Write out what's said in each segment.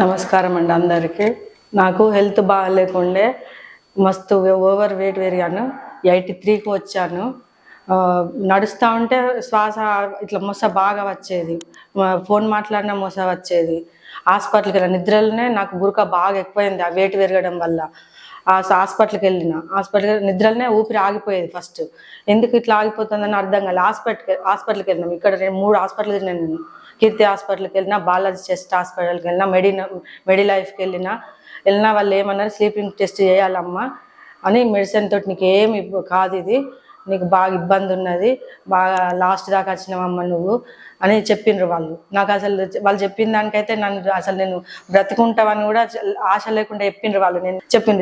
నమస్కారం అండి అందరికీ. నాకు హెల్త్ బాగాలేకుండే మస్తు ఓవర్ వెయిట్ పెరిగాను. 83కి వచ్చాను. నడుస్తూ ఉంటే శ్వాస ఇట్లా మొస బాగా వచ్చేది. ఫోన్ మాట్లాడినా మొస వచ్చేది. హాస్పిటల్కి వెళ్ళిన నిద్రలోనే నాకు గురక బాగా ఎక్కువైంది ఆ వెయిట్ పెరగడం వల్ల. హాస్పిటల్కి హాస్పిటల్కి నిద్రలోనే ఊపిరి ఆగిపోయేది. ఫస్ట్ ఎందుకు ఇట్లా ఆగిపోతుందని అర్థం కాలేదు. హాస్పిటల్కి వెళ్ళినాం. ఇక్కడ 3 హాస్పిటల్ తిన్నాను నేను. కీర్తి హాస్పిటల్కి వెళ్ళినా, బాలాజీ చెస్ట్ హాస్పిటల్కి వెళ్ళినా, మెడిలైఫ్కి వెళ్ళినా వాళ్ళు ఏమన్నారు, స్లీపింగ్ టెస్ట్ చేయాలమ్మా అని, మెడిసిన్ తోటి నీకు ఏమి కాదు, ఇది నీకు బాగా ఇబ్బంది ఉన్నది, బాగా లాస్ట్ దాకా వచ్చినావమ్మ నువ్వు అని చెప్పిండ్రు వాళ్ళు. నాకు అసలు వాళ్ళు చెప్పిన దానికైతే నేను బ్రతుకుంటామని కూడా ఆశ లేకుండా చెప్పిండ్రు వాళ్ళు.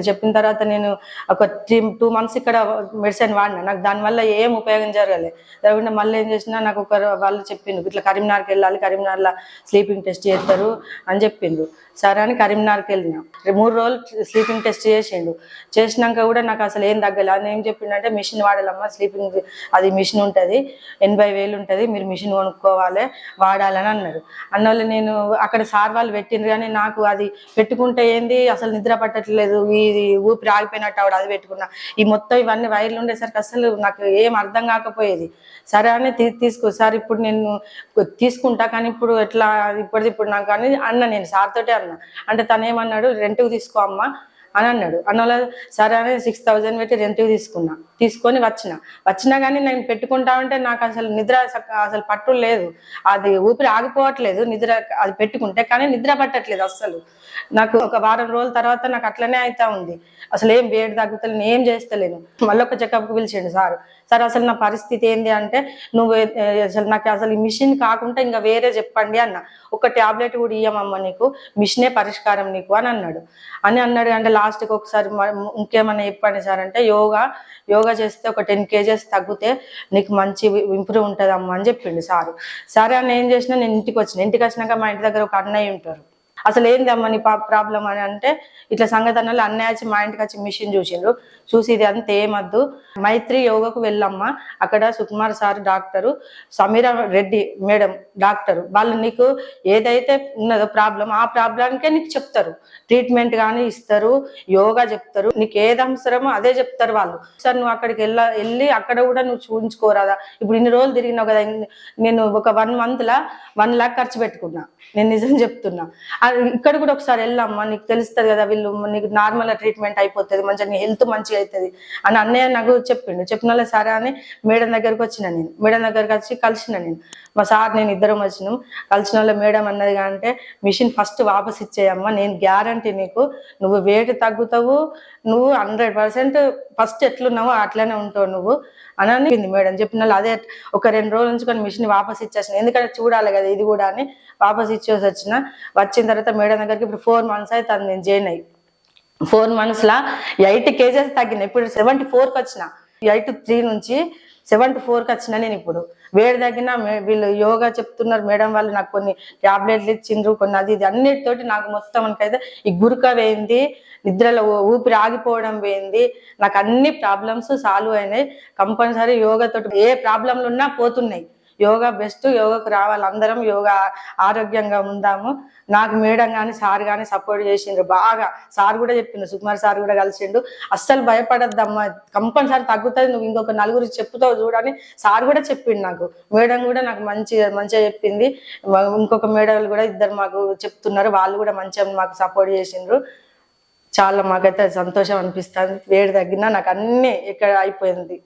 చెప్పిన తర్వాత నేను ఒక 2 months ఇక్కడ మెడిసిన్ వాడినా. నాకు దానివల్ల ఏం ఉపయోగం జరగకుండా మళ్ళీ ఏం చేసినా, నాకు వాళ్ళు చెప్పిండ్రు ఇట్లా కరీంనగర్కి వెళ్ళాలి, కరీంనగర్లో స్లీపింగ్ టెస్ట్ చేస్తారు అని చెప్పిండ్రు. సరే అని కరీంనగర్కి వెళ్ళినా. 3 రోజులు స్లీపింగ్ టెస్ట్ చేసినాక కూడా నాకు అసలు ఏం తగ్గలేదు. అని ఏం చెప్పిండంటే, మిషన్ వాడాలమ్మా, స్లీపింగ్ అది మిషన్ ఉంటుంది, 80,000 ఉంటుంది, మీరు మిషన్ కొనుక్కోవాలి, వాడాలని అన్నారు. అన్నోళ్ళు నేను అక్కడ సార్ వాళ్ళు పెట్టిండ్రు, కానీ నాకు అది పెట్టుకుంటే ఏంది అసలు నిద్ర పట్టట్లేదు, ఇది ఊపిరి ఆగిపోయినట్టు ఆవిడ అది పెట్టుకున్నా. ఈ మొత్తం ఇవన్నీ వైర్లు ఉండేసరికి అసలు నాకు ఏం అర్థం కాకపోయేది. సరే అని సార్ ఇప్పుడు నేను తీసుకుంటా, కానీ ఇప్పుడు ఎట్లా ఇప్పుడు నాకు అని అన్న. నేను సార్ తోటే అన్నా. అంటే తను ఏమన్నాడు, రెంట్కి తీసుకో అమ్మా అని అన్నాడు. అన్నోళ్ళ సరే అని 6,000 పెట్టి రెంట్కి తీసుకొని వచ్చినా కానీ నేను పెట్టుకుంటా ఉంటే నాకు అసలు నిద్ర అసలు పట్టు లేదు, అది ఊపిరి ఆగిపోవట్లేదు నిద్ర, అది పెట్టుకుంటే కానీ నిద్ర పట్టట్లేదు అస్సలు. నాకు ఒక వారం రోజుల తర్వాత నాకు అట్లనే అవుతా ఉంది. అసలు ఏం వేడి తగ్గుతలేను, ఏం చేస్తలేను. మళ్ళీ ఒక చెకప్కి పిలిచిండు సార్ అసలు నా పరిస్థితి ఏంది అంటే, నువ్వు అసలు నాకు అసలు ఈ మిషన్ కాకుండా ఇంకా వేరే చెప్పండి అన్న. ఒక ట్యాబ్లెట్ కూడా ఇయ్యమమ్మ, నీకు మిషనే పరిష్కారం నీకు అని అన్నాడు. అంటే లాస్ట్కి ఒకసారి ఇంకేమన్నా చెప్పండి సార్ అంటే, యోగా చేస్తే ఒక 10 kgs తగ్గితే నీకు మంచి ఇంప్రూవ్ ఉంటుందమ్మా అని చెప్పిండు సారు. సరే అని ఏం చేసినా, నేను ఇంటికి వచ్చినాక మా ఇంటి దగ్గర ఒక అన్నయ్య ఉంటారు. అసలు ఏందమ్మా నీ ప్రాబ్లం అని అంటే, ఇట్లా సంగతనలు అన్నయ్య వచ్చి మా ఇంటికి వచ్చి మిషన్ చూసి ఇది అంత ఏమద్దు, మైత్రి యోగాకు వెళ్ళమ్మా, అక్కడ Sukumar sir doctor, Sameera Reddy madam doctor, వాళ్ళు నీకు ఏదైతే ఉన్నదో ప్రాబ్లం, ఆ ప్రాబ్లానికే నీకు చెప్తారు, ట్రీట్మెంట్ కానీ ఇస్తారు, యోగా చెప్తారు, నీకు ఏది అవసరమో అదే చెప్తారు వాళ్ళు. సార్ నువ్వు అక్కడికి వెళ్ళి అక్కడ కూడా నువ్వు చూపించుకోరాదా? ఇప్పుడు ఇన్ని రోజులు తిరిగినావు కదా, నేను ఒక 1 monthలో 1 lakh ఖర్చు పెట్టుకున్నా, నేను నిజం చెప్తున్నా. ఇక్కడ కూడా ఒకసారి వెళ్ళమ్మా, నీకు తెలుస్తుంది కదా, వీళ్ళు నీకు నార్మల్ ట్రీట్మెంట్ అయిపోతుంది, మంచిగా నీ హెల్త్ మంచిగా అవుతుంది అని అన్నయ్య నాకు చెప్పిన వాళ్ళ సరే అని మేడం దగ్గరకు వచ్చిన. మేడం దగ్గరకు వచ్చి కలిసిన. మా సార్ నేను ఇద్దరం వచ్చినాం. కలిసిన వాళ్ళ మేడం అన్నది అంటే, మిషన్ ఫస్ట్ వాపస్ ఇచ్చేయమ్మా, నేను గ్యారంటీ నీకు, నువ్వు వెయిట్ తగ్గుతావు, నువ్వు 100% ఫస్ట్ ఎట్లున్నావో అట్లనే ఉంటావు నువ్వు అని అనిపింది మేడం. చెప్పిన వాళ్ళు అదే ఒక 2 రోజుల నుంచి కానీ మిషన్ వాపస్ ఇచ్చేసిన, ఎందుకంటే చూడాలి కదా ఇది కూడా అని వాపస్ ఇచ్చేసి వచ్చిన తర్వాత మేడం దగ్గరికి ఇప్పుడు 4 months అయితే నేను జాయిన్ అయ్యి 4 monthsలో 80 kgs తగ్గిన. ఇప్పుడు 74కి వచ్చిన. 83 నుంచి 74కి వచ్చిన నేను. ఇప్పుడు వేడి తగ్గిన. వీళ్ళు యోగా చెప్తున్నారు మేడం వాళ్ళు, నాకు కొన్ని ట్యాబ్లెట్లు ఇచ్చిండ్రు, కొన్ని అది ఇది అన్నిటితోటి నాకు మొత్తం మనకైతే ఈ గురక వేయింది, నిద్రలో ఊపిరి ఆగిపోవడం పోయింది, నాకు అన్ని ప్రాబ్లమ్స్ సాల్వ్ అయినాయి. కంపల్సరీ యోగాతోటి ఏ ప్రాబ్లంలు ఉన్నా పోతున్నాయి. యోగా బెస్ట్, యోగాకు రావాలి అందరం, యోగా ఆరోగ్యంగా ఉందాము. నాకు మేడం కానీ సార్ కానీ సపోర్ట్ చేసిండ్రు బాగా. సార్ కూడా చెప్పిండు, సుకుమార్ సార్ కూడా కలిసిండు, అస్సలు భయపడద్దమ్మా, కంపల్సరీ తగ్గుతుంది, నువ్వు ఇంకొక 4 చెప్తావు చూడని సార్ కూడా చెప్పిండు నాకు. మేడం కూడా నాకు మంచిగా చెప్పింది. ఇంకొక మేడం కూడా 2 మాకు చెప్తున్నారు, వాళ్ళు కూడా మంచిగా మాకు సపోర్ట్ చేసిండ్రు. చాలా మాకైతే సంతోషం అనిపిస్తుంది. వేడి తగ్గినా నాకు అన్నీ ఇక్కడ అయిపోయింది.